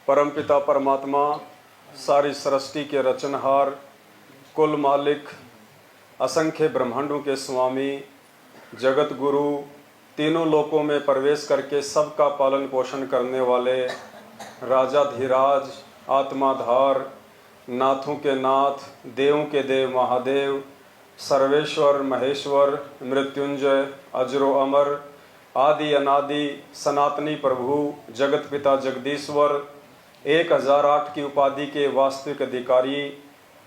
परमपिता परमात्मा, सारी सृष्टि के रचनहार, कुल मालिक, असंख्य ब्रह्मांडों के स्वामी, जगत गुरु, तीनों लोकों में प्रवेश करके सबका पालन पोषण करने वाले राजाधिराज, आत्माधार, नाथों के नाथ, देवों के देव महादेव, सर्वेश्वर महेश्वर, मृत्युंजय, अजरो अमर, आदि अनादि, सनातनी प्रभु, जगत पिता जगदीश्वर, 1008 की उपाधि के वास्तविक अधिकारी,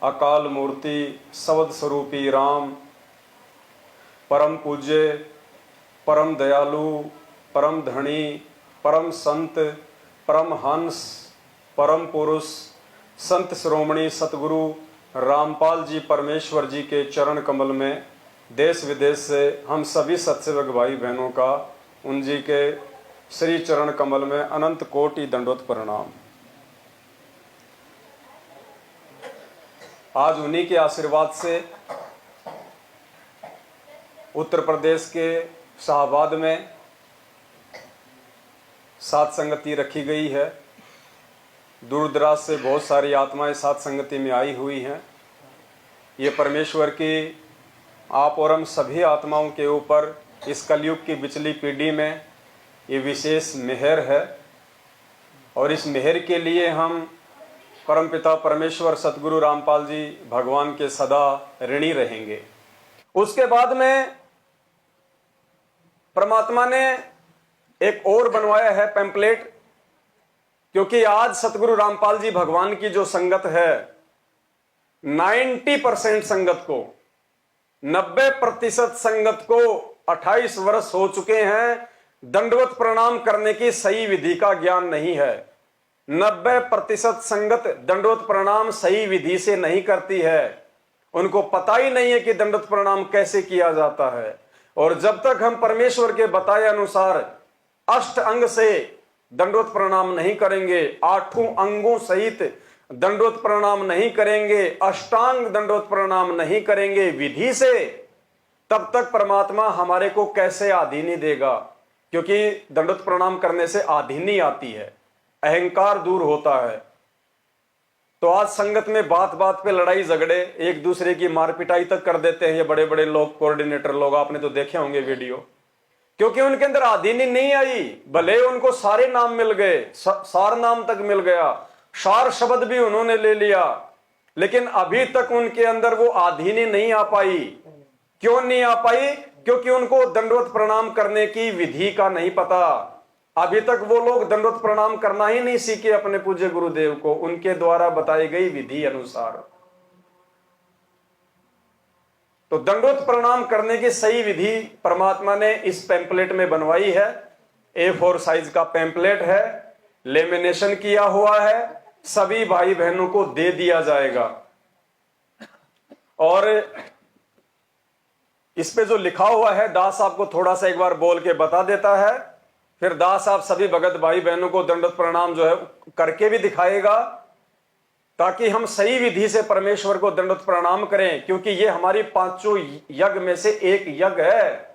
अकाल मूर्ति, शब्द स्वरूपी राम, परम पूज्य, परम दयालु, परम धनी, परम संत, परम हंस, परम पुरुष, संत श्रोमणी सतगुरु रामपाल जी परमेश्वर जी के चरण कमल में देश विदेश से हम सभी सत्सेवक भाई बहनों का उन जी के श्री चरण कमल में अनंत कोटि दंडोत प्रणाम। आज उन्हीं के आशीर्वाद से उत्तर प्रदेश के शाहबाद में सात संगति रखी गई है। दूर दराज से बहुत सारी आत्माएं सात संगति में आई हुई हैं। ये परमेश्वर की आप और हम सभी आत्माओं के ऊपर इस कलयुग की बिचली पीढ़ी में ये विशेष मेहर है और इस मेहर के लिए हम परमपिता परमेश्वर सतगुरु रामपाल जी भगवान के सदा ऋणी रहेंगे। उसके बाद में परमात्मा ने एक और बनवाया है पैम्पलेट, क्योंकि आज सतगुरु रामपाल जी भगवान की जो संगत है 90% संगत को, 90% संगत को 28 वर्ष हो चुके हैं, दंडवत प्रणाम करने की सही विधि का ज्ञान नहीं है। 90% संगत दंडवत प्रणाम सही विधि से नहीं करती है, उनको पता ही नहीं है कि दंडवत प्रणाम कैसे किया जाता है। और जब तक हम परमेश्वर के बताए अनुसार अष्ट अंग से दंडवत प्रणाम नहीं करेंगे, 8 अंगों सहित दंडवत प्रणाम नहीं करेंगे, अष्टांग दंडवत प्रणाम नहीं करेंगे विधि से, तब तक परमात्मा हमारे को कैसे आधीनी देगा। क्योंकि दंडवत प्रणाम करने से आधीनी आती है, अहंकार दूर होता है। तो आज संगत में बात बात पे लड़ाई झगड़े, एक दूसरे की मार पिटाई तक कर देते हैं ये बड़े बड़े लोग, कोऑर्डिनेटर लोग, आपने तो देखे होंगे वीडियो। क्योंकि उनके अंदर आधीनी नहीं आई। भले उनको सारे नाम मिल गए, सार नाम तक मिल गया, सार शब्द भी उन्होंने ले लिया, लेकिन अभी तक उनके अंदर वो आधीनी नहीं आ पाई। क्यों नहीं आ पाई? क्योंकि उनको दंडवत प्रणाम करने की विधि का नहीं पता। अभी तक वो लोग दंडवत प्रणाम करना ही नहीं सीखे अपने पूज्य गुरुदेव को, उनके द्वारा बताई गई विधि अनुसार। तो दंडवत प्रणाम करने की सही विधि परमात्मा ने इस पैम्पलेट में बनवाई है। A4 साइज का पैम्पलेट है, लेमिनेशन किया हुआ है, सभी भाई बहनों को दे दिया जाएगा। और इस पे जो लिखा हुआ है दास आपको थोड़ा सा एक बार बोल के बता देता है, फिर दास आप सभी भगत भाई बहनों को दंडवत प्रणाम जो है करके भी दिखाएगा, ताकि हम सही विधि से परमेश्वर को दंडवत प्रणाम करें। क्योंकि ये हमारी 5 यज्ञ में से एक यज्ञ है,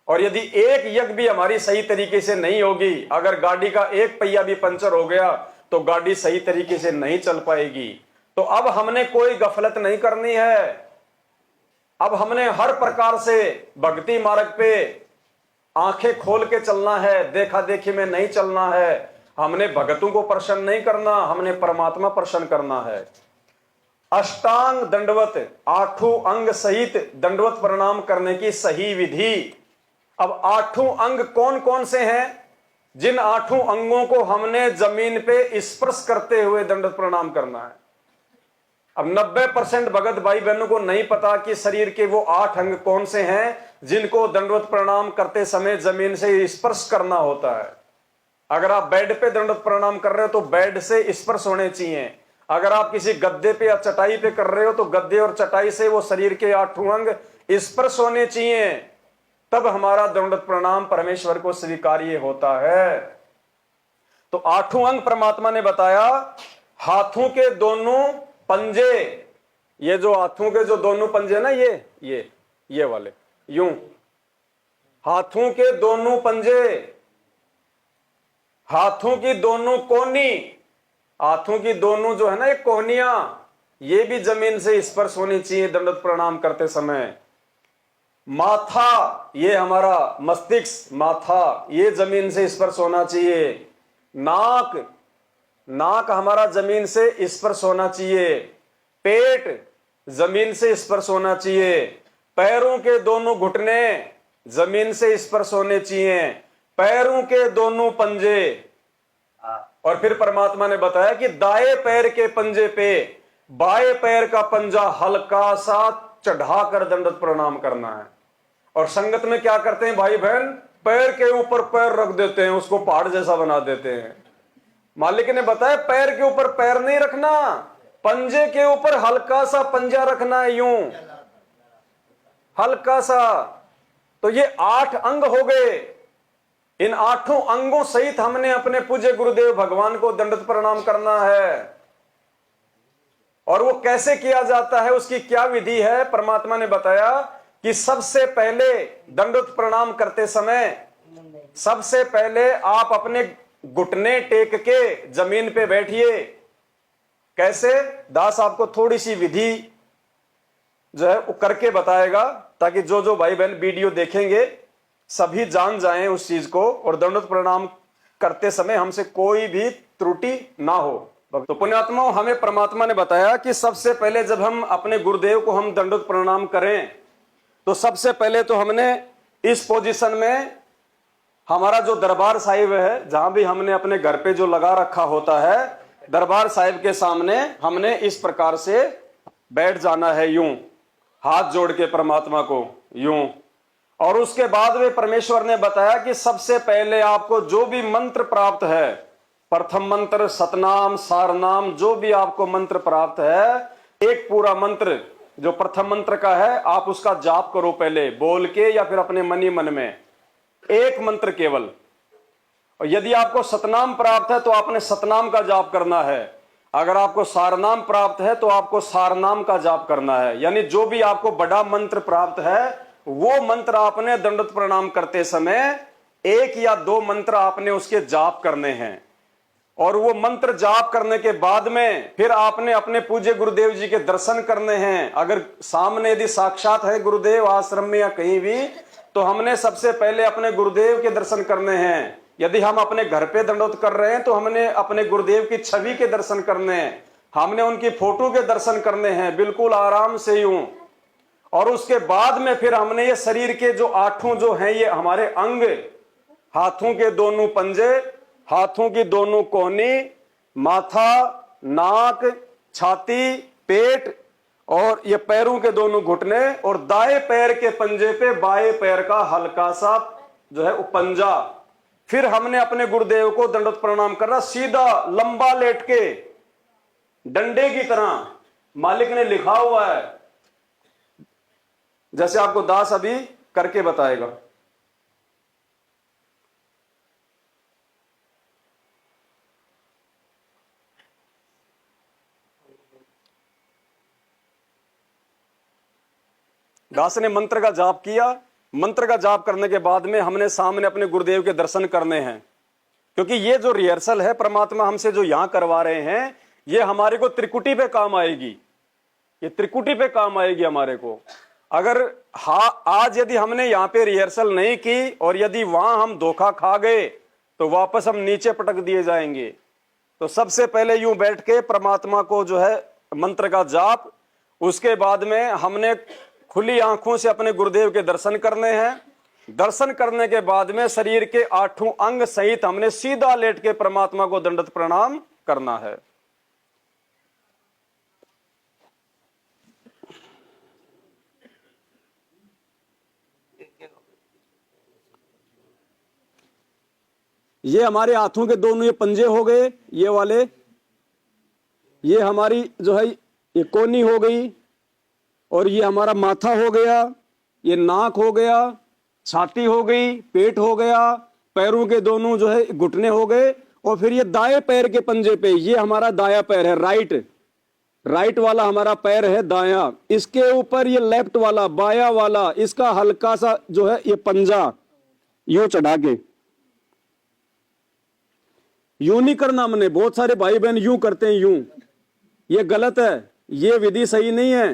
और यदि एक यज्ञ भी हमारी सही तरीके से नहीं होगी, अगर गाड़ी का एक पहिया भी पंचर हो गया तो गाड़ी सही तरीके से नहीं चल पाएगी। तो अब हमने कोई गफलत नहीं करनी है। अब हमने हर प्रकार से भक्ति मार्ग पे आंखें खोल के चलना है, देखा देखी में नहीं चलना है। हमने भगतों को प्रसन्न नहीं करना, हमने परमात्मा प्रसन्न करना है। अष्टांग दंडवत, 8 अंग सहित दंडवत प्रणाम करने की सही विधि। अब 8 अंग कौन कौन से हैं? जिन 8 अंगों को हमने जमीन पे स्पर्श करते हुए दंडवत प्रणाम करना है। अब 90% भगत भाई बहनों को नहीं पता कि शरीर के वो 8 अंग कौन से हैं जिनको दंडवत प्रणाम करते समय जमीन से स्पर्श करना होता है। अगर आप बेड पे दंडवत प्रणाम कर रहे हो तो बेड से स्पर्श होने चाहिए। अगर आप किसी गद्दे पे या चटाई पे कर रहे हो तो गद्दे और चटाई से वो शरीर के 8 अंग स्पर्श होने चाहिए, तब हमारा दंडवत प्रणाम परमेश्वर को स्वीकार्य होता है। तो 8 अंग परमात्मा ने बताया। हाथों के दोनों पंजे, ये जो हाथों के जो दोनों पंजे ना, ये वाले यूं, हाथों के दोनों पंजे, हाथों की दोनों कोनी, हाथों की दोनों जो है ना ये कोहनियां, ये भी जमीन से स्पर्श होनी चाहिए दंडवत प्रणाम करते समय। माथा, ये हमारा मस्तिष्क, माथा ये जमीन से स्पर्श होना चाहिए। नाक, नाक हमारा जमीन से स्पर्श होना चाहिए। पेट जमीन से स्पर्श होना चाहिए। पैरों के दोनों घुटने जमीन से स्पर्श होने चाहिए। पैरों के दोनों पंजे, और फिर परमात्मा ने बताया कि दाएं पैर के पंजे पे बाएं पैर का पंजा हल्का सा चढ़ाकर दंडवत प्रणाम करना है। और संगत में क्या करते हैं भाई बहन, पैर के ऊपर पैर रख देते हैं, उसको पहाड़ जैसा बना देते हैं। मालिक ने बताया पैर के ऊपर पैर नहीं रखना, पंजे के ऊपर हल्का सा पंजा रखना है, यूं हल्का सा। तो ये 8 अंग हो गए। इन 8 अंगों सहित हमने अपने पूज्य गुरुदेव भगवान को दंडवत प्रणाम करना है। और वो कैसे किया जाता है, उसकी क्या विधि है, परमात्मा ने बताया कि सबसे पहले दंडवत प्रणाम करते समय सबसे पहले आप अपने घुटने टेक के जमीन पे बैठिए। कैसे, दास आपको थोड़ी सी विधि जो है वो करके बताएगा, ताकि जो जो भाई बहन वीडियो देखेंगे सभी जान जाएं उस चीज को, और दंडवत प्रणाम करते समय हमसे कोई भी त्रुटि ना हो। तो पुण्यात्माओं, हमें परमात्मा ने बताया कि सबसे पहले जब हम अपने गुरुदेव को हम दंडवत प्रणाम करें, तो सबसे पहले तो हमने इस पोजीशन में हमारा जो दरबार साहिब है, जहां भी हमने अपने घर पे जो लगा रखा होता है, दरबार साहिब के सामने हमने इस प्रकार से बैठ जाना है, यूं हाथ जोड़ के परमात्मा को यूं। और उसके बाद में परमेश्वर ने बताया कि सबसे पहले आपको जो भी मंत्र प्राप्त है, प्रथम मंत्र, सतनाम, सारनाम, जो भी आपको मंत्र प्राप्त है, एक पूरा मंत्र जो प्रथम मंत्र का है, आप उसका जाप करो पहले बोल के या फिर अपने मन ही मन में, एक मंत्र केवल। और यदि आपको सतनाम प्राप्त है तो आपने सतनाम का जाप करना है। अगर आपको सारनाम प्राप्त है तो आपको सारनाम का जाप करना है। यानी जो भी आपको बड़ा मंत्र प्राप्त है, वो मंत्र आपने दंडवत प्रणाम करते समय 1 या 2 मंत्र आपने उसके जाप करने हैं। और वो मंत्र जाप करने के बाद में फिर आपने अपने पूज्य गुरुदेव जी के दर्शन करने हैं। अगर सामने यदि साक्षात है गुरुदेव आश्रम में या कहीं भी, तो हमने सबसे पहले अपने गुरुदेव के दर्शन करने हैं। यदि हम अपने घर पे दंडवत कर रहे हैं तो हमने अपने गुरुदेव की छवि के दर्शन करने हैं, हमने उनकी फोटो के दर्शन करने हैं, बिल्कुल आराम से यूं। और उसके बाद में फिर हमने ये शरीर के जो 8 जो हैं ये हमारे अंग, हाथों के दोनों पंजे, हाथों की दोनों कोहनी, माथा, नाक, छाती, पेट, और ये पैरों के दोनों घुटने, और दाएं पैर के पंजे पे बाएं पैर का हल्का सा जो है वो पंजा। फिर हमने अपने गुरुदेव को दंडवत प्रणाम करना, सीधा लंबा लेट के डंडे की तरह। मालिक ने लिखा हुआ है, जैसे आपको दास अभी करके बताएगा। दास ने मंत्र का जाप किया। मंत्र का जाप करने के बाद में हमने सामने अपने गुरुदेव के दर्शन करने हैं, क्योंकि ये जो रिहर्सल है परमात्मा हमसे जो यहां करवा रहे हैं, ये हमारे को त्रिकुटी पे काम आएगी। ये त्रिकुटी पे काम आएगी हमारे को। अगर आज यदि हमने यहाँ पे रिहर्सल नहीं की और यदि वहां हम धोखा खा गए तो वापस हम नीचे पटक दिए जाएंगे। तो सबसे पहले यूं बैठ के परमात्मा को जो है मंत्र का जाप, उसके बाद में हमने खुली आंखों से अपने गुरुदेव के दर्शन करने हैं। दर्शन करने के बाद में शरीर के 8 अंग सहित हमने सीधा लेट के परमात्मा को दंडवत प्रणाम करना है। ये हमारे हाथों के दोनों ये पंजे हो गए, ये वाले, ये हमारी जो है ये कोहनी हो गई, और ये हमारा माथा हो गया, ये नाक हो गया, छाती हो गई, पेट हो गया, पैरों के दोनों जो है घुटने हो गए, और फिर ये दाएं पैर के पंजे पे, ये हमारा दायां पैर है, राइट वाला हमारा पैर है दायां, इसके ऊपर ये लेफ्ट वाला बायां वाला, इसका हल्का सा जो है ये पंजा यूं चढ़ा के, यूं नहीं करना हमने। बहुत सारे भाई बहन यूं करते हैं, यूं, ये गलत है, ये विधि सही नहीं है।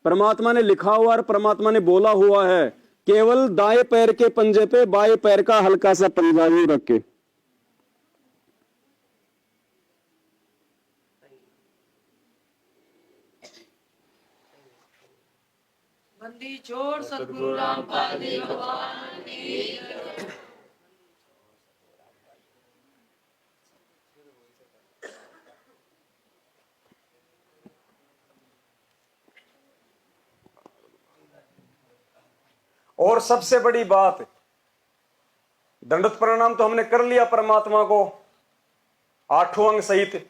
परमात्मा ने लिखा हुआ और परमात्मा ने बोला हुआ है, केवल दाएं पैर के पंजे पे बाएं पैर का हल्का सा पंजा यूं रख के। बंदी छोड़ सतगुरु रामपाल जी भगवान की। और सबसे बड़ी बात, दंडवत प्रणाम तो हमने कर लिया परमात्मा को 8 अंग सहित,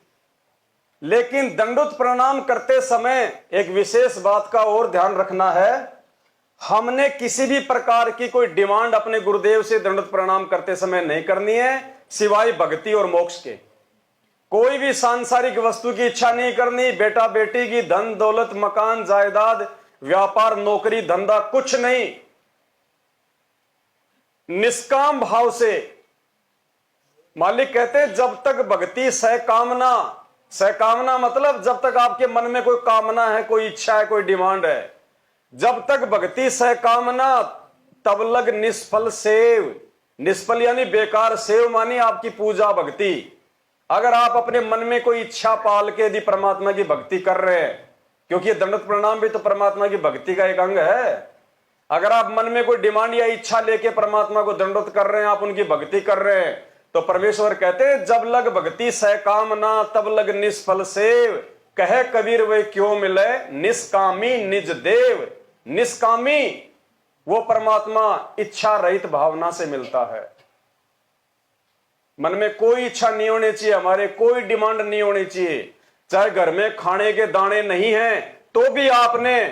लेकिन दंडवत प्रणाम करते समय एक विशेष बात का और ध्यान रखना है। हमने किसी भी प्रकार की कोई डिमांड अपने गुरुदेव से दंडवत प्रणाम करते समय नहीं करनी है, सिवाय भक्ति और मोक्ष के। कोई भी सांसारिक वस्तु की इच्छा नहीं करनी, बेटा बेटी की, धन दौलत, मकान जायदाद, व्यापार, नौकरी, धंधा, कुछ नहीं। निष्काम भाव से। मालिक कहते हैं जब तक भक्ति सकामना, सकामना मतलब जब तक आपके मन में कोई कामना है, कोई इच्छा है, कोई डिमांड है, जब तक भक्ति सकामना तब लग निष्फल सेव। निष्फल यानी बेकार, सेव मानी आपकी पूजा भक्ति। अगर आप अपने मन में कोई इच्छा पाल के यदि परमात्मा की भक्ति कर रहे हैं, क्योंकि ये दंडवत प्रणाम भी तो परमात्मा की भक्ति का एक अंग है। अगर आप मन में कोई डिमांड या इच्छा लेके परमात्मा को दंडवत कर रहे हैं, आप उनकी भक्ति कर रहे हैं, तो परमेश्वर कहते हैं जब लग भक्ति सकामना तब लग निष्फल सेव। कहे कबीर वे क्यों मिले निष्कामी निज देव। निष्कामी वो परमात्मा इच्छा रहित भावना से मिलता है। मन में कोई इच्छा नहीं होनी चाहिए, हमारे कोई डिमांड नहीं होनी चाहिए। चाहे घर में खाने के दाने नहीं हैं तो भी आपने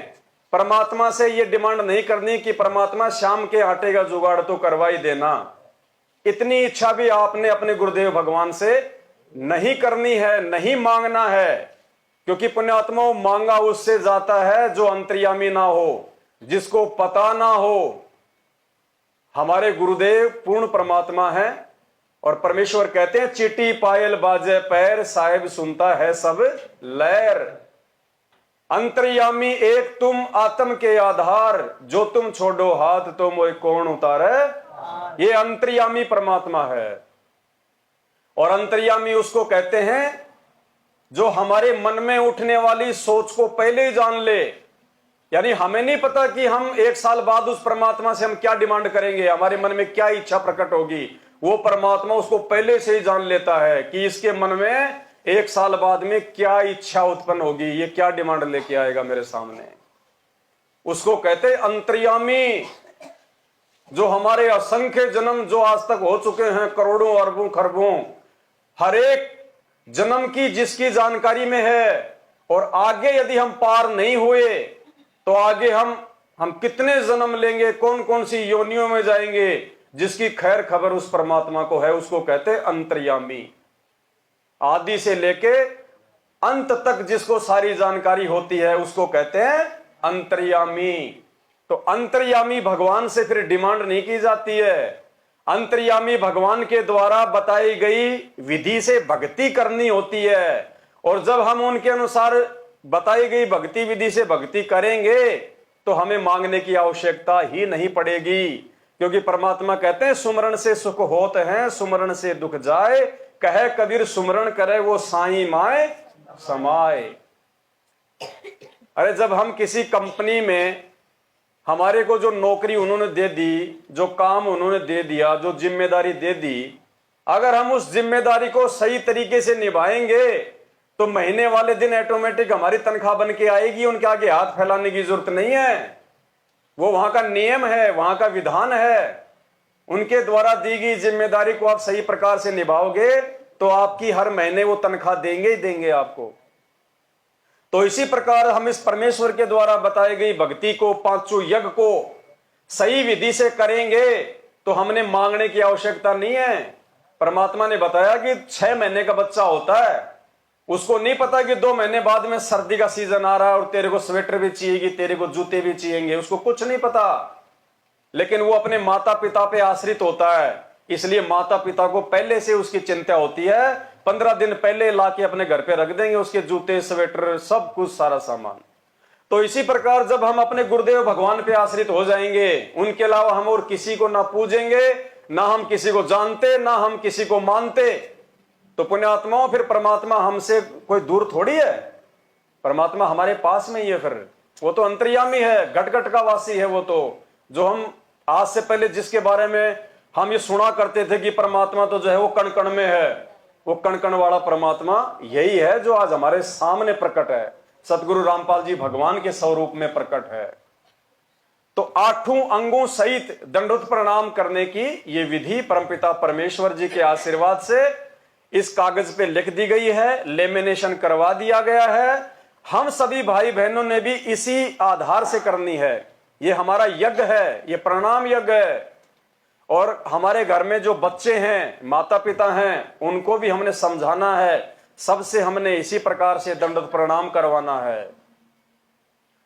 परमात्मा से ये डिमांड नहीं करनी कि परमात्मा शाम के आटे का जुगाड़ तो करवा ही देना। इतनी इच्छा भी आपने अपने गुरुदेव भगवान से नहीं करनी है, नहीं मांगना है, क्योंकि पुण्यात्मा मांगा उससे जाता है जो अंतर्यामी ना हो, जिसको पता ना हो। हमारे गुरुदेव पूर्ण परमात्मा है और परमेश्वर कहते हैं चीटी पायल बाजे पैर, साहिब सुनता है सब लहर। अंतर्यामी एक तुम आत्म के आधार, जो तुम छोड़ो हाथ तो मोए कौन उतारे। ये अंतर्यामी परमात्मा है। और अंतर्यामी उसको कहते हैं जो हमारे मन में उठने वाली सोच को पहले ही जान ले। यानी हमें नहीं पता कि हम 1 साल बाद उस परमात्मा से हम क्या डिमांड करेंगे, हमारे मन में क्या इच्छा प्रकट होगी। वो परमात्मा उसको पहले से ही जान लेता है कि इसके मन में 1 साल बाद में क्या इच्छा उत्पन्न होगी, ये क्या डिमांड लेके आएगा मेरे सामने। उसको कहते अंतर्यामी। जो हमारे असंख्य जन्म जो आज तक हो चुके हैं, करोड़ों अरबों खरबों, हर एक जन्म की जिसकी जानकारी में है, और आगे यदि हम पार नहीं हुए तो आगे हम कितने जन्म लेंगे, कौन कौन सी योनियों में जाएंगे, जिसकी खैर खबर उस परमात्मा को है, उसको कहते हैं अंतर्यामी। आदि से लेके अंत तक जिसको सारी जानकारी होती है उसको कहते हैं अंतर्यामी। तो अंतर्यामी भगवान से फिर डिमांड नहीं की जाती है। अंतर्यामी भगवान के द्वारा बताई गई विधि से भक्ति करनी होती है, और जब हम उनके अनुसार बताई गई भक्ति विधि से भक्ति करेंगे तो हमें मांगने की आवश्यकता ही नहीं पड़ेगी, क्योंकि परमात्मा कहते हैं सुमरण से सुख होत है, सुमरण से दुख जाए। कहे कबीर सुमरण करे वो साईं माए समाए। अरे जब हम किसी कंपनी में, हमारे को जो नौकरी उन्होंने दे दी, जो काम उन्होंने दे दिया, जो जिम्मेदारी दे दी, अगर हम उस जिम्मेदारी को सही तरीके से निभाएंगे तो महीने वाले दिन ऑटोमेटिक हमारी तनख्वाह बन के आएगी। उनके आगे हाथ फैलाने की जरूरत नहीं है। वो वहां का नियम है, वहां का विधान है। उनके द्वारा दी गई जिम्मेदारी को आप सही प्रकार से निभाओगे तो आपकी हर महीने वो तनख्वाह देंगे ही देंगे आपको। तो इसी प्रकार हम इस परमेश्वर के द्वारा बताई गई भक्ति को, 5 यज्ञ को सही विधि से करेंगे तो हमने मांगने की आवश्यकता नहीं है। परमात्मा ने बताया कि 6 महीने का बच्चा होता है, उसको नहीं पता कि 2 महीने बाद में सर्दी का सीजन आ रहा है और तेरे को स्वेटर भी चाहिएगी, तेरे को जूते भी चाहिएंगे, उसको कुछ नहीं पता। लेकिन वो अपने माता पिता पे आश्रित होता है इसलिए माता पिता को पहले से उसकी चिंता होती है। 15 दिन पहले लाके अपने घर पे रख देंगे उसके जूते, स्वेटर, सब कुछ, सारा सामान। तो इसी प्रकार जब हम अपने गुरुदेव भगवान पे आश्रित हो जाएंगे, उनके अलावा हम और किसी को ना पूजेंगे, ना हम किसी को जानते, ना हम किसी को मानते, तो पुण्यात्माओं फिर परमात्मा हमसे कोई दूर थोड़ी है। परमात्मा हमारे पास में ही है। फिर वो तो अंतर्यामी है, घट घट का वासी है। वो तो जो हम आज से पहले जिसके बारे में हम ये सुना करते थे कि परमात्मा तो जो है वो कण कण में है, वो कण कण वाला परमात्मा यही है जो आज हमारे सामने प्रकट है, सतगुरु रामपाल जी भगवान के स्वरूप में प्रकट है। तो 8 अंगों सहित दंडवत प्रणाम करने की ये विधि परमपिता परमेश्वर जी के आशीर्वाद से इस कागज पे लिख दी गई है, लेमिनेशन करवा दिया गया है। हम सभी भाई बहनों ने भी इसी आधार से करनी है। ये हमारा यज्ञ है, ये प्रणाम यज्ञ है। और हमारे घर में जो बच्चे हैं, माता पिता हैं, उनको भी हमने समझाना है। सबसे हमने इसी प्रकार से दंडवत प्रणाम करवाना है।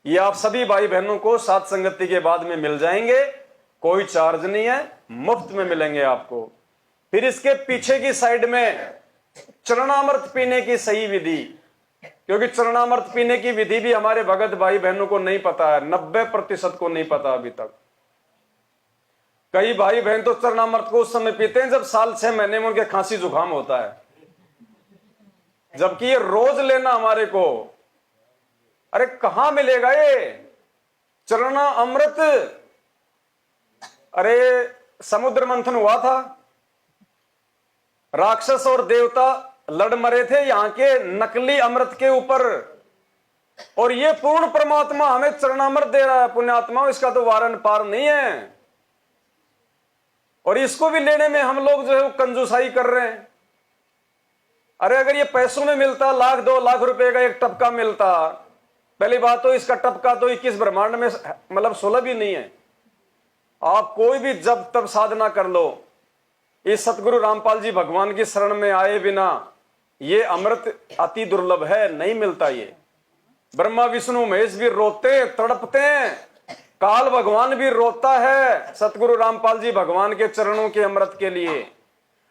ये आप सभी भाई बहनों को साथ संगति के बाद में मिल जाएंगे, कोई चार्ज नहीं है, मुफ्त में मिलेंगे आपको। फिर इसके पीछे की साइड में चरणामृत पीने की सही विधि, क्योंकि चरणामृत पीने की विधि भी हमारे भगत भाई बहनों को नहीं पता है, 90% को नहीं पता अभी तक। कई भाई बहन तो चरणामृत को उस समय पीते हैं जब साल 6 महीने में उनके खांसी जुकाम होता है, जबकि ये रोज लेना हमारे को। अरे कहां मिलेगा ये चरणा अमृत? अरे समुद्र मंथन हुआ था, राक्षस और देवता लड़ मरे थे यहां के नकली अमृत के ऊपर, और ये पूर्ण परमात्मा हमें चरणामृत दे रहा है। पुण्यात्मा, इसका तो वारन पार नहीं है। और इसको भी लेने में हम लोग जो है वो कंजूसाई कर रहे हैं। अरे अगर ये पैसों में मिलता, 1-2 लाख रुपए का एक टपका मिलता, पहली बात तो इसका टपका तो 21 ब्रह्मांड में मतलब सुलभ ही नहीं है। आप कोई भी जब तब साधना कर लो, इस सतगुरु रामपाल जी भगवान की शरण में आए बिना ये अमृत अति दुर्लभ है, नहीं मिलता। ये ब्रह्मा विष्णु महेश भी रोते तड़पते हैं, काल भगवान भी रोता है सतगुरु रामपाल जी भगवान के चरणों के अमृत के लिए।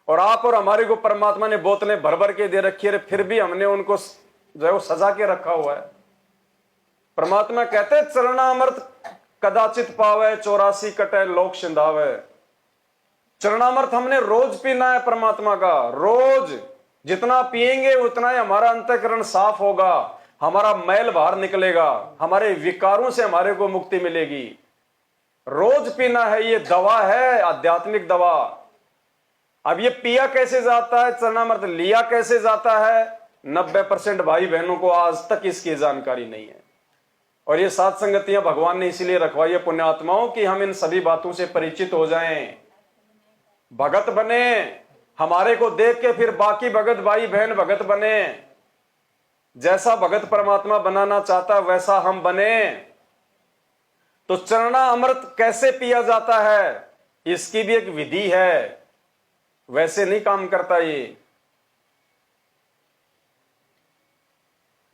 और आप और हमारे को परमात्मा ने बोतलें भर भर के दे रखी है, फिर भी हमने उनको जो है वो सजा के रखा हुआ है। परमात्मा कहते हैं चरणामृत कदाचित पावे, 84 कटे लोक सिंधावे। चरणामृत हमने रोज पीना है परमात्मा का, रोज। जितना पिएंगे उतना ही हमारा अंतःकरण साफ होगा, हमारा मैल बाहर निकलेगा, हमारे विकारों से हमारे को मुक्ति मिलेगी। रोज पीना है, ये दवा है, आध्यात्मिक दवा। अब ये पिया कैसे जाता है चरणामृत, लिया कैसे जाता है, 90% भाई बहनों को आज तक इसकी जानकारी नहीं है। और ये सात संगतियां भगवान ने इसीलिए रखवाई है पुण्यात्माओं कि हम इन सभी बातों से परिचित हो जाएं, भगत बने। हमारे को देख के फिर बाकी भगत भाई बहन भगत बने। जैसा भगत परमात्मा बनाना चाहता वैसा हम बने। तो चरणा अमृत कैसे पिया जाता है, इसकी भी एक विधि है, वैसे नहीं काम करता ये।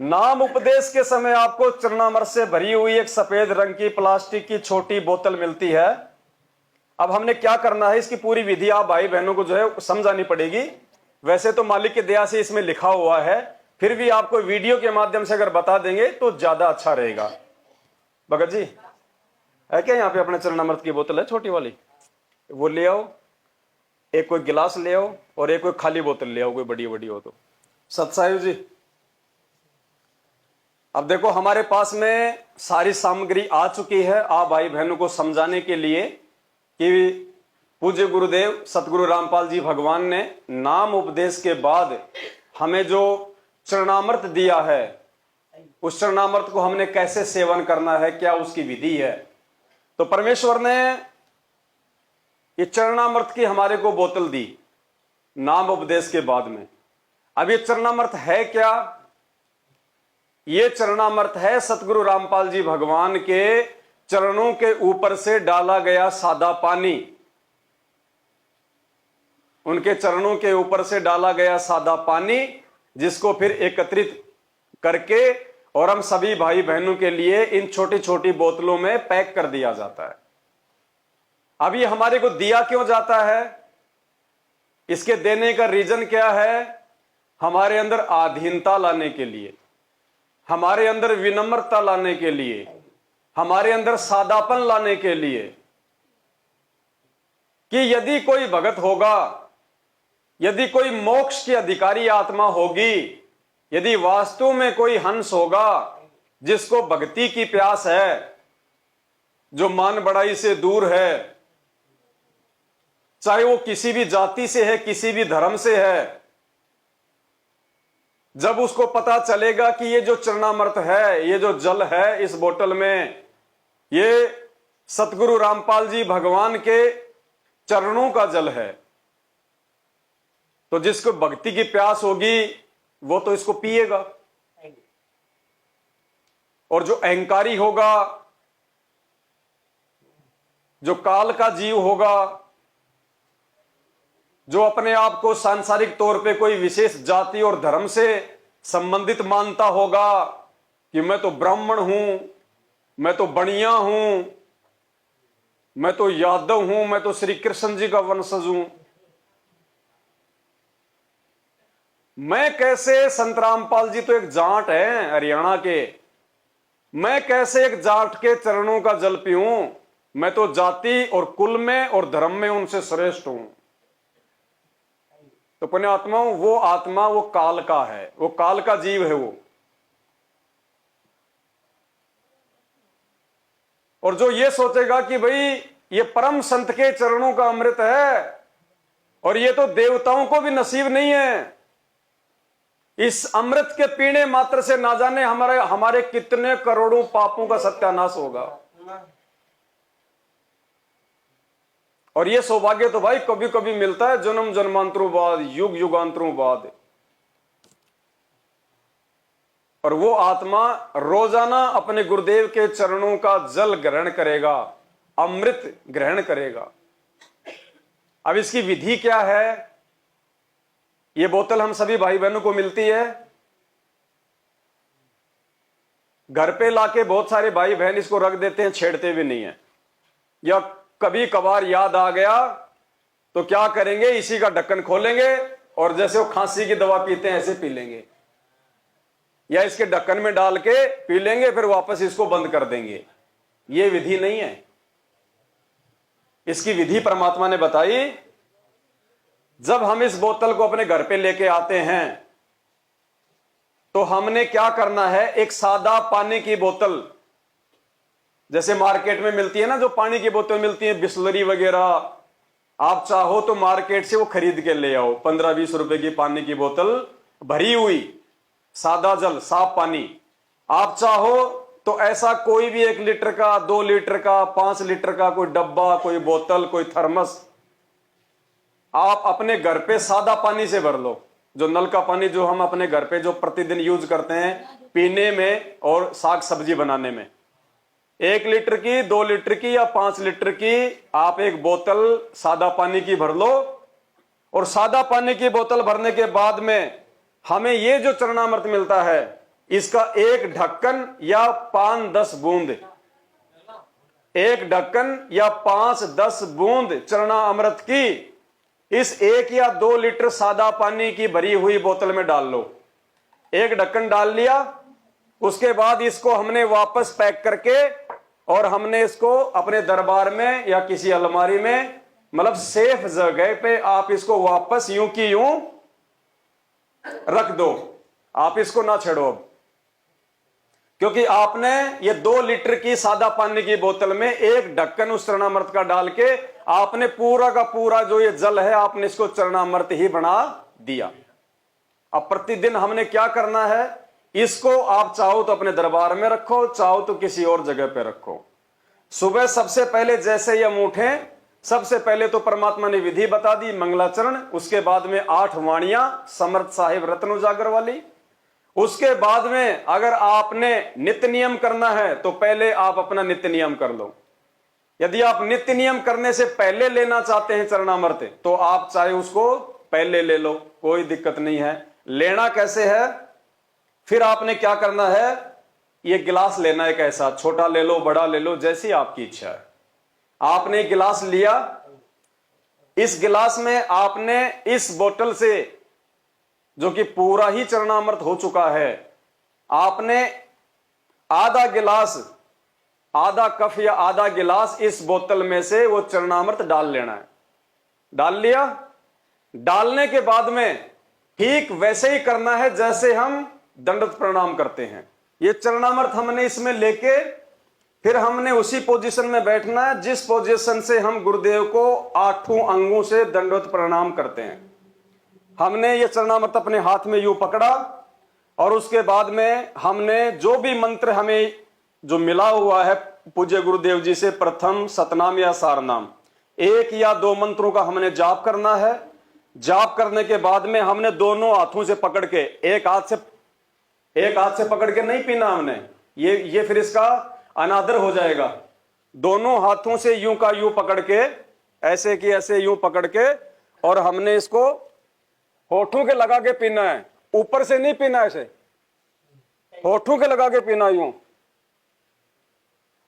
नाम उपदेश के समय आपको चरणामृत से भरी हुई एक सफेद रंग की प्लास्टिक की छोटी बोतल मिलती है। अब हमने क्या करना है, इसकी पूरी विधि आप भाई बहनों को जो है समझानी पड़ेगी। वैसे तो मालिक की दया से इसमें लिखा हुआ है, फिर भी आपको वीडियो के माध्यम से अगर बता देंगे तो ज्यादा अच्छा रहेगा। भगत जी है क्या यहाँ पे अपने चरणामृत की बोतल है छोटी वाली, वो ले आओ। एक कोई गिलास ले आओ और एक कोई खाली बोतल ले आओ, कोई बड़ी बड़ी हो तो। सत्सायु जी, अब देखो हमारे पास में सारी सामग्री आ चुकी है आप भाई बहनों को समझाने के लिए कि पूज्य गुरुदेव सतगुरु रामपाल जी भगवान ने नाम उपदेश के बाद हमें जो चरणामृत दिया है, उस चरणामृत को हमने कैसे सेवन करना है, क्या उसकी विधि है। तो परमेश्वर ने ये चरणामृत की हमारे को बोतल दी नाम उपदेश के बाद में। अब ये चरणामृत है क्या? ये चरणामृत है सतगुरु रामपाल जी भगवान के चरणों के ऊपर से डाला गया सादा पानी। उनके चरणों के ऊपर से डाला गया सादा पानी, जिसको फिर एकत्रित करके और हम सभी भाई बहनों के लिए इन छोटी छोटी बोतलों में पैक कर दिया जाता है। अब ये हमारे को दिया क्यों जाता है? इसके देने का रीजन क्या है? हमारे अंदर आधीनता लाने के लिए, हमारे अंदर विनम्रता लाने के लिए, हमारे अंदर सादापन लाने के लिए, कि यदि कोई भगत होगा, यदि कोई मोक्ष की अधिकारी आत्मा होगी, यदि वास्तव में कोई हंस होगा जिसको भक्ति की प्यास है, जो मान बड़ाई से दूर है, चाहे वो किसी भी जाति से है, किसी भी धर्म से है, जब उसको पता चलेगा कि ये जो चरणामृत है, ये जो जल है इस बोतल में, ये सतगुरु रामपाल जी भगवान के चरणों का जल है, तो जिसको भक्ति की प्यास होगी वो तो इसको पिएगा। और जो अहंकारी होगा, जो काल का जीव होगा, जो अपने आप को सांसारिक तौर पे कोई विशेष जाति और धर्म से संबंधित मानता होगा कि मैं तो ब्राह्मण हूं, मैं तो बनिया हूं, मैं तो यादव हूं, मैं तो श्री कृष्ण जी का वंशज हूं, मैं कैसे, संत रामपाल जी तो एक जाट है हरियाणा के, मैं कैसे एक जाट के चरणों का जल पीऊं, मैं तो जाति और कुल में और धर्म में उनसे श्रेष्ठ हूं। तो पुण्यात्माओं, वो आत्मा वो काल का है, वो काल का जीव है वो। और जो ये सोचेगा कि भाई ये परम संत के चरणों का अमृत है और ये तो देवताओं को भी नसीब नहीं है, इस अमृत के पीने मात्र से ना जाने हमारे कितने करोड़ों पापों का सत्यानाश होगा। और ये सौभाग्य तो भाई कभी कभी मिलता है, जन्म जन्मांतरों बाद, युग युगांतरों बाद। और वो आत्मा रोजाना अपने गुरुदेव के चरणों का जल ग्रहण करेगा, अमृत ग्रहण करेगा। अब इसकी विधि क्या है? ये बोतल हम सभी भाई बहनों को मिलती है। घर पे लाके बहुत सारे भाई बहन इसको रख देते हैं, छेड़ते भी नहीं है, या कभी कभार याद आ गया तो क्या करेंगे, इसी का ढक्कन खोलेंगे और जैसे वो खांसी की दवा पीते हैं ऐसे पी लेंगे, या इसके ढक्कन में डाल के पी लेंगे, फिर वापस इसको बंद कर देंगे। ये विधि नहीं है। इसकी विधि परमात्मा ने बताई। जब हम इस बोतल को अपने घर पे लेके आते हैं तो हमने क्या करना है, एक सादा पानी की बोतल, जैसे मार्केट में मिलती है ना, जो पानी की बोतल मिलती है बिस्लरी वगैरह, आप चाहो तो मार्केट से वो खरीद के ले आओ, 15-20 रुपए की पानी की बोतल भरी हुई सादा जल, साफ पानी। आप चाहो तो ऐसा कोई भी 1 लीटर का, 2 लीटर का, 5 लीटर का कोई डब्बा, कोई बोतल, कोई थर्मस आप अपने घर पे सादा पानी से भर लो। जो नल का पानी जो हम अपने घर पे जो प्रतिदिन यूज करते हैं पीने में और साग सब्जी बनाने में, 1 लीटर की, 2 लीटर की या 5 लीटर की आप एक बोतल सादा पानी की भर लो। और सादा पानी की बोतल भरने के बाद में हमें ये जो चरणामृत मिलता है, इसका एक ढक्कन या 5-10 बूंद, एक ढक्कन या 5-10 बूंद चरणामृत की इस 1 या 2 लीटर सादा पानी की भरी हुई बोतल में डाल लो। एक ढक्कन डाल लिया, उसके बाद इसको हमने वापस पैक करके और हमने इसको अपने दरबार में या किसी अलमारी में, मतलब सेफ जगह पे आप इसको वापस यूं की यूं रख दो। आप इसको ना छेड़ो, क्योंकि आपने ये 2 लीटर की सादा पानी की बोतल में एक ढक्कन उस चरणामृत का डाल के आपने पूरा का पूरा जो ये जल है, आपने इसको चरणामृत ही बना दिया। अब प्रतिदिन हमने क्या करना है, इसको आप चाहो तो अपने दरबार में रखो, चाहो तो किसी और जगह पे रखो। सुबह सबसे पहले जैसे ही हम उठें, सबसे पहले तो परमात्मा ने विधि बता दी, मंगलाचरण, उसके बाद में 8 वाणियां समर्थ साहिब रत्न उजागर वाली। उसके बाद में अगर आपने नित्य नियम करना है तो पहले आप अपना नित्य नियम कर लो। यदि आप नित्य नियम करने से पहले लेना चाहते हैं चरणामृत, तो आप चाहे उसको पहले ले लो, कोई दिक्कत नहीं है। लेना कैसे है, फिर आपने क्या करना है, ये गिलास लेना है, कैसा, छोटा ले लो, बड़ा ले लो, जैसी आपकी इच्छा है। आपने गिलास लिया, इस गिलास में आपने इस बोतल से, जो कि पूरा ही चरणामृत हो चुका है, आपने आधा गिलास, आधा कप या आधा गिलास इस बोतल में से वो चरणामृत डाल लेना है। डाल लिया। डालने के बाद में ठीक वैसे ही करना है जैसे हम दंडवत प्रणाम करते हैं। ये चरणामृत हमने इसमें लेके फिर हमने उसी पोजीशन में बैठना है जिस पोजीशन से हम गुरुदेव को 8 अंगों से दंडवत प्रणाम करते हैं। हमने ये चरणामृत अपने हाथ में यूं पकड़ा और उसके बाद में हमने जो भी मंत्र हमें जो मिला हुआ है पूज्य गुरुदेव जी से, प्रथम सतनाम या सारनाम, 1 या 2 मंत्रों का हमने जाप करना है। जाप करने के बाद में हमने दोनों हाथों से पकड़ के, एक हाथ से पकड़ के नहीं पीना हमने, ये फिर इसका अनादर हो जाएगा। दोनों हाथों से यूं का यूं पकड़ के, ऐसे की ऐसे यूं पकड़ के, और हमने इसको होठों के लगा के पीना है। ऊपर से नहीं पीना, ऐसे होठों के लगा के पीना यूं।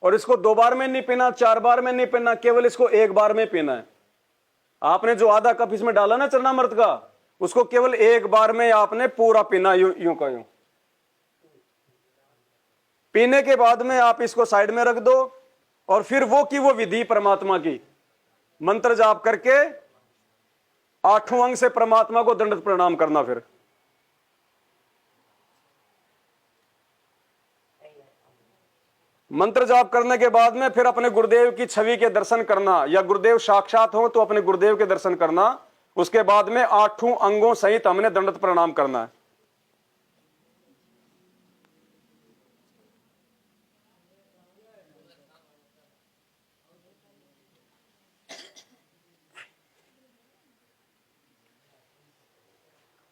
और इसको 2 बार में नहीं पीना, 4 बार में नहीं पीना, केवल इसको 1 बार में पीना है। आपने जो आधा कप इसमें डाला ना चरणामृत का, उसको केवल 1 बार में आपने पूरा पीना, यूं का यूं। पीने के बाद में आप इसको साइड में रख दो और फिर वो की वो विधि परमात्मा की मंत्र जाप करके 8 अंग से परमात्मा को दंडवत प्रणाम करना। फिर मंत्र जाप करने के बाद में फिर अपने गुरुदेव की छवि के दर्शन करना, या गुरुदेव साक्षात हो तो अपने गुरुदेव के दर्शन करना। उसके बाद में 8 अंगों सहित हमने दंडवत प्रणाम करना है।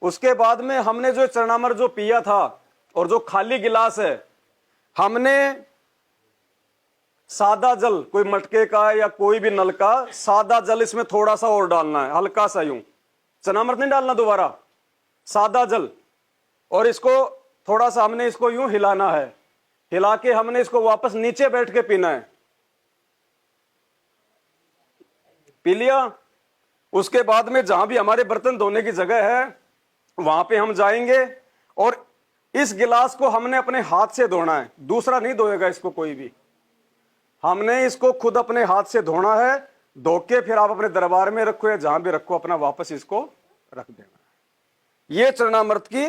उसके बाद में हमने जो चरणामृत जो पिया था और जो खाली गिलास है, हमने सादा जल, कोई मटके का या कोई भी नल का सादा जल इसमें थोड़ा सा और डालना है, हल्का सा यूं। चरणामृत नहीं डालना दोबारा, सादा जल। और इसको थोड़ा सा हमने इसको यूं हिलाना है। हिला के हमने इसको वापस नीचे बैठ के पीना है। पी लिया। उसके बाद में जहां भी हमारे बर्तन धोने की जगह है वहां पे हम जाएंगे और इस गिलास को हमने अपने हाथ से धोना है। दूसरा नहीं धोएगा इसको कोई भी, हमने इसको खुद अपने हाथ से धोना है। धो के फिर आप अपने दरबार में रखो या जहां भी रखो, अपना वापस इसको रख देना। ये चरणामृत की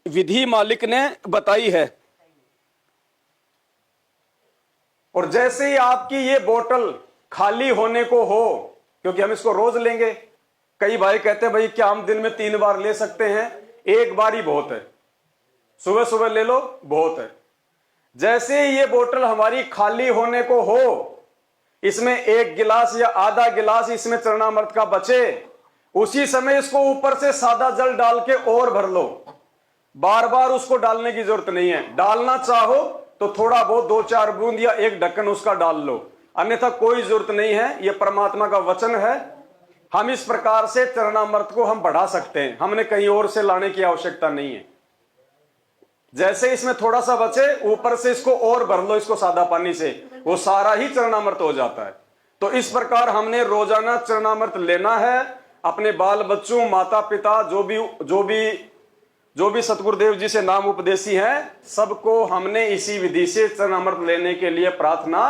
विधि मालिक ने बताई है। और जैसे ही आपकी ये बोतल खाली होने को हो, क्योंकि हम इसको रोज लेंगे, कई भाई कहते हैं भाई क्या हम दिन में 3 बार ले सकते हैं? 1 बार ही बहुत है, सुबह सुबह ले लो, बहुत है। जैसे ही ये बोतल हमारी खाली होने को हो, इसमें 1 गिलास या आधा गिलास इसमें चरणामृत का बचे, उसी समय इसको ऊपर से सादा जल डाल के और भर लो। बार बार उसको डालने की जरूरत नहीं है। डालना चाहो तो थोड़ा बहुत 2-4 बूंद या 1 ढक्कन उसका डाल लो, अन्यथा कोई जरूरत नहीं है। यह परमात्मा का वचन है। हम इस प्रकार से चरणामृत को हम बढ़ा सकते हैं, हमने कहीं और से लाने की आवश्यकता नहीं है। जैसे इसमें थोड़ा सा बचे, ऊपर से इसको और भर लो, इसको सादा पानी से, वो सारा ही चरणामृत हो जाता है। तो इस प्रकार हमने रोजाना चरणामृत लेना है। अपने बाल बच्चों, माता पिता, जो भी सतगुरुदेव जी से नाम उपदेशी हैं, सबको हमने इसी विधि से चरणामृत लेने के लिए प्रार्थना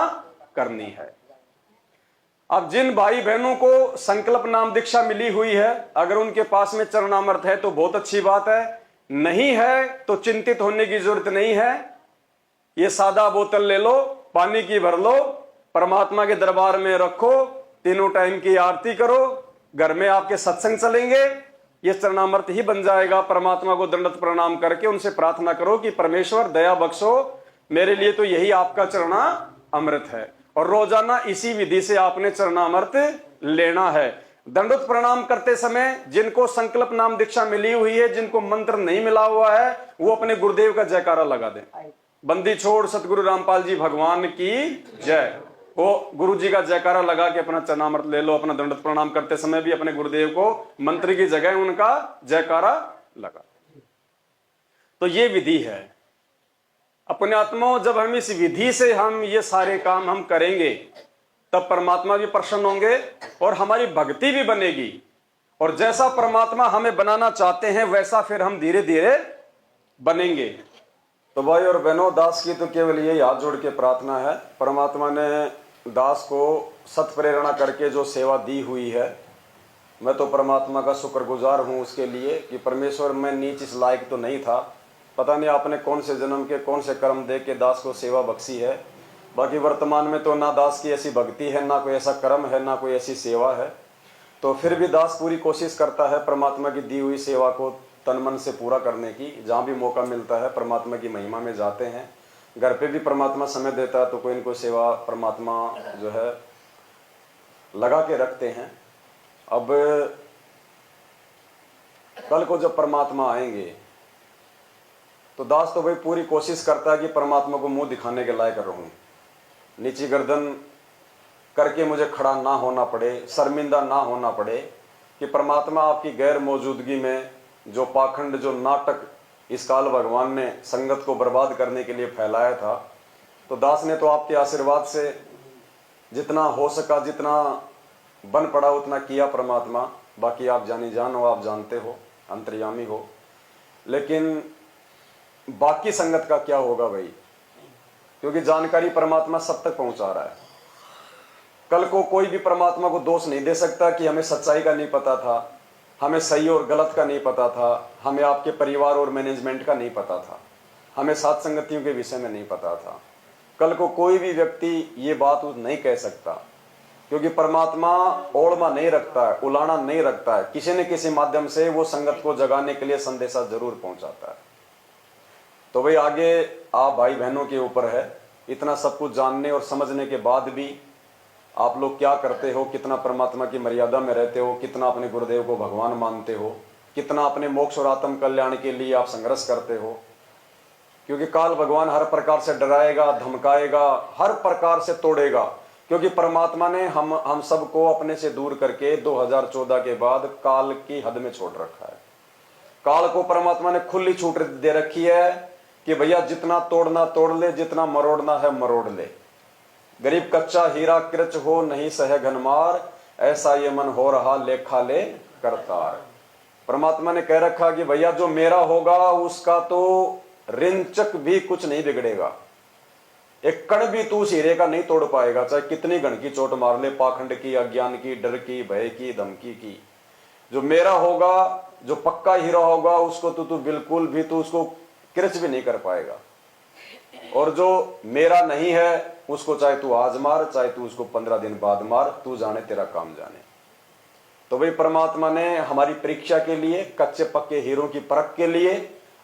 करनी है। अब जिन भाई बहनों को संकल्प नाम दीक्षा मिली हुई है, अगर उनके पास में चरणामृत है तो बहुत अच्छी बात है। नहीं है तो चिंतित होने की जरूरत नहीं है। ये सादा बोतल ले लो, पानी की भर लो, परमात्मा के दरबार में रखो, 3 टाइम की आरती करो, घर में आपके सत्संग चलेंगे, ये चरणामृत ही बन जाएगा। परमात्मा को दंडवत प्रणाम करके उनसे प्रार्थना करो कि परमेश्वर दया बख्शो, मेरे लिए तो यही आपका चरणा अमृत है। और रोजाना इसी विधि से आपने चरणामृत लेना है। दंडवत प्रणाम करते समय जिनको संकल्प नाम दीक्षा मिली हुई है, जिनको मंत्र नहीं मिला हुआ है, वो अपने गुरुदेव का जयकारा लगा दें। बंदी छोड़ सतगुरु रामपाल जी भगवान की जय। वो गुरु जी का जयकारा लगा के अपना चरणामृत ले लो। अपना दंडवत प्रणाम करते समय भी अपने गुरुदेव को मंत्र की जगह उनका जयकारा लगा। तो ये विधि है। अपने आत्माओं, जब हम इस विधि से हम ये सारे काम हम करेंगे तब परमात्मा भी प्रसन्न होंगे और हमारी भक्ति भी बनेगी। और जैसा परमात्मा हमें बनाना चाहते हैं वैसा फिर हम धीरे धीरे बनेंगे। तो भाई और बहनों, दास की तो केवल यही हाथ जोड़ के प्रार्थना है, परमात्मा ने दास को सत प्रेरणा करके जो सेवा दी हुई है, मैं तो परमात्मा का शुक्रगुजार हूँ उसके लिए कि परमेश्वर, मैं नीच इस लायक तो नहीं था, पता नहीं आपने कौन से जन्म के कौन से कर्म दे के दास को सेवा बख्शी है। बाकी वर्तमान में तो ना दास की ऐसी भक्ति है, ना कोई ऐसा कर्म है, ना कोई ऐसी सेवा है। तो फिर भी दास पूरी कोशिश करता है परमात्मा की दी हुई सेवा को तन मन से पूरा करने की। जहाँ भी मौका मिलता है परमात्मा की महिमा में जाते हैं। घर पे भी परमात्मा समय देता है तो कोई न कोई सेवा परमात्मा जो है लगा के रखते हैं। अब कल को जब परमात्मा आएंगे तो दास तो भाई पूरी कोशिश करता है कि परमात्मा को मुंह दिखाने के लायक रहूं, नीची गर्दन करके मुझे खड़ा ना होना पड़े, शर्मिंदा ना होना पड़े कि परमात्मा आपकी गैर मौजूदगी में जो पाखंड, जो नाटक इस काल भगवान ने संगत को बर्बाद करने के लिए फैलाया था, तो दास ने तो आपके आशीर्वाद से जितना हो सका, जितना बन पड़ा उतना किया परमात्मा। बाकी आप जानी जान हो, आप जानते हो, अंतर्यामी हो। लेकिन बाकी संगत का क्या होगा भाई, क्योंकि जानकारी परमात्मा सब तक पहुंचा रहा है। कल को कोई भी परमात्मा को दोष नहीं दे सकता कि हमें सच्चाई का नहीं पता था, हमें सही और गलत का नहीं पता था, हमें आपके परिवार और मैनेजमेंट का नहीं पता था, हमें साथ संगतियों के विषय में नहीं पता था। कल को कोई भी व्यक्ति ये बात नहीं कह सकता, क्योंकि परमात्मा ओढ़मा नहीं रखता है, उलाना नहीं रखता है। किसी न किसी माध्यम से वो संगत को जगाने के लिए संदेशा जरूर पहुंचाता है। तो भाई आगे आप भाई बहनों के ऊपर है, इतना सब कुछ जानने और समझने के बाद भी आप लोग क्या करते हो, कितना परमात्मा की मर्यादा में रहते हो, कितना अपने गुरुदेव को भगवान मानते हो, कितना अपने मोक्ष और आत्म कल्याण के लिए आप संघर्ष करते हो। क्योंकि काल भगवान हर प्रकार से डराएगा, धमकाएगा, हर प्रकार से तोड़ेगा, क्योंकि परमात्मा ने हम सबको अपने से दूर करके 2014 के बाद काल की हद में छोड़ रखा है। काल को परमात्मा ने खुली छूट दे रखी है कि भैया जितना तोड़ना तोड़ ले, जितना मरोड़ना है मरोड़ ले। गरीब कच्चा हीरा कृच हो नहीं सहे घनमार, ऐसा ये मन हो रहा लेखा ले करतार। परमात्मा ने कह रखा कि भैया जो मेरा होगा उसका तो रिंचक भी कुछ नहीं बिगड़ेगा, एक कण भी तू उस हीरे का नहीं तोड़ पाएगा, चाहे कितनी घन की चोट मार ले, पाखंड की, अज्ञान की, डर की, भय की, धमकी की। जो मेरा होगा, जो पक्का हीरा होगा, उसको तू बिल्कुल भी तू उसको किरच भी नहीं कर पाएगा। और जो मेरा नहीं है उसको चाहे तू आज मार, चाहे तू उसको 15 दिन बाद मार, तू जाने तेरा काम जाने। तो भाई परमात्मा ने हमारी परीक्षा के लिए, कच्चे पक्के हीरों की परख के लिए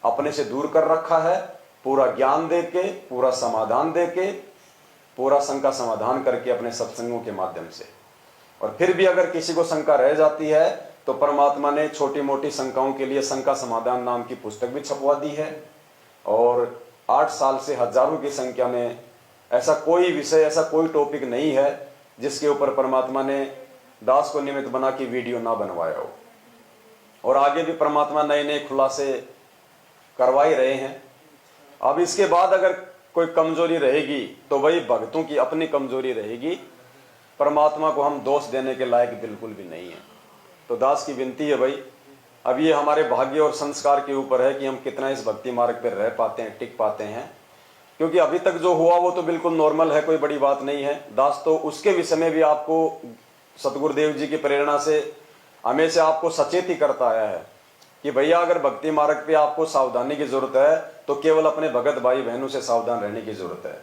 अपने से दूर कर रखा है। पूरा ज्ञान देके, पूरा समाधान देके, पूरा शंका समाधान करके अपने सत्संगों के माध्यम से। और फिर भी अगर किसी को शंका रह जाती है तो परमात्मा ने छोटी मोटी शंकाओं के लिए शंका समाधान नाम की पुस्तक भी छपवा दी है। और 8 साल से हजारों की संख्या में ऐसा कोई विषय, ऐसा कोई टॉपिक नहीं है जिसके ऊपर परमात्मा ने दास को निमित्त बना के वीडियो ना बनवाया हो। और आगे भी परमात्मा नए नए खुलासे करवा ही रहे हैं। अब इसके बाद अगर कोई कमजोरी रहेगी तो वही भक्तों की अपनी कमजोरी रहेगी, परमात्मा को हम दोष देने के लायक बिल्कुल भी नहीं है। तो दास की विनती है भाई, अब ये हमारे भाग्य और संस्कार के ऊपर है कि हम कितना इस भक्ति मार्ग पर रह पाते हैं, टिक पाते हैं। क्योंकि अभी तक जो हुआ वो तो बिल्कुल नॉर्मल है, कोई बड़ी बात नहीं है। दास तो उसके विषय में भी आपको सतगुरुदेव जी की प्रेरणा से हमेशा आपको सचेत ही करता आया है कि भैया अगर भक्ति मार्ग पे आपको सावधानी की जरूरत है तो केवल अपने भगत भाई बहनों से सावधान रहने की जरूरत है,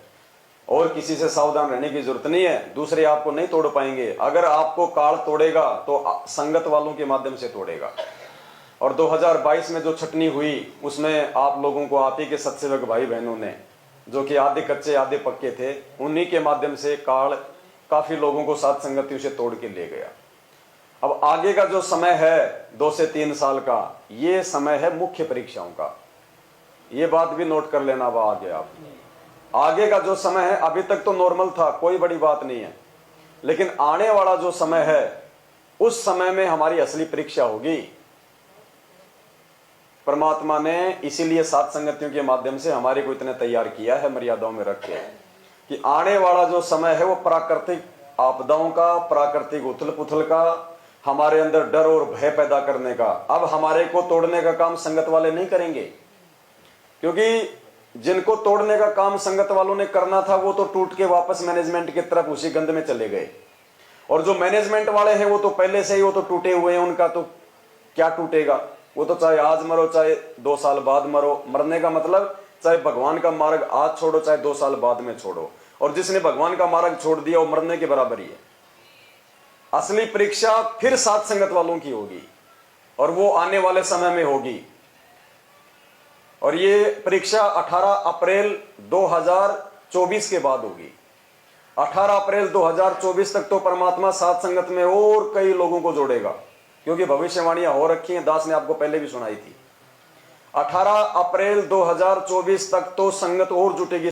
और किसी से सावधान रहने की जरूरत नहीं है। दूसरे आपको नहीं तोड़ पाएंगे। अगर आपको काल तोड़ेगा तो संगत वालों के माध्यम से तोड़ेगा। और 2022 में जो छटनी हुई उसमें आप लोगों को, आप ही के सत्सेवक भाई बहनों ने, जो कि आधे कच्चे आधे पक्के थे, उन्हीं के माध्यम से काल काफी लोगों को साथ संगतियों से तोड़ के ले गया। अब आगे का जो समय है 2 से 3 साल का, ये समय है मुख्य परीक्षाओं का। ये बात भी नोट कर लेना। अब आगे आप आगे का जो समय है, अभी तक तो नॉर्मल था, कोई बड़ी बात नहीं है, लेकिन आने वाला जो समय है उस समय में हमारी असली परीक्षा होगी। परमात्मा ने इसीलिए सात संगतियों के माध्यम से हमारे को इतने तैयार किया है, मर्यादाओं में रख के, कि आने वाला जो समय है वो प्राकृतिक आपदाओं का, प्राकृतिक उथल पुथल का, हमारे अंदर डर और भय पैदा करने का। अब हमारे को तोड़ने का काम संगत वाले नहीं करेंगे, क्योंकि जिनको तोड़ने का काम संगत वालों ने करना था वो तो टूट के वापस मैनेजमेंट की तरफ उसी गंध में चले गए। और जो मैनेजमेंट वाले हैं वो तो पहले से ही वो तो टूटे हुए हैं, उनका तो क्या टूटेगा, वो तो चाहे आज मरो चाहे 2 साल बाद मरो। मरने का मतलब चाहे भगवान का मार्ग आज छोड़ो चाहे 2 साल बाद में छोड़ो, और जिसने भगवान का मार्ग छोड़ दिया वो मरने के बराबर ही है। असली परीक्षा फिर साथ संगत वालों की होगी, और वो आने वाले समय में होगी। और ये परीक्षा 18 अप्रैल 2024 के बाद होगी। 18 अप्रैल 2024 तक तो परमात्मा साथ संगत में और कई लोगों को जोड़ेगा, क्योंकि भविष्यवाणियां हो रखी हैं, दास ने आपको पहले भी सुनाई थी। 18 अप्रैल 2024 तक तो संगत और जुटेगी।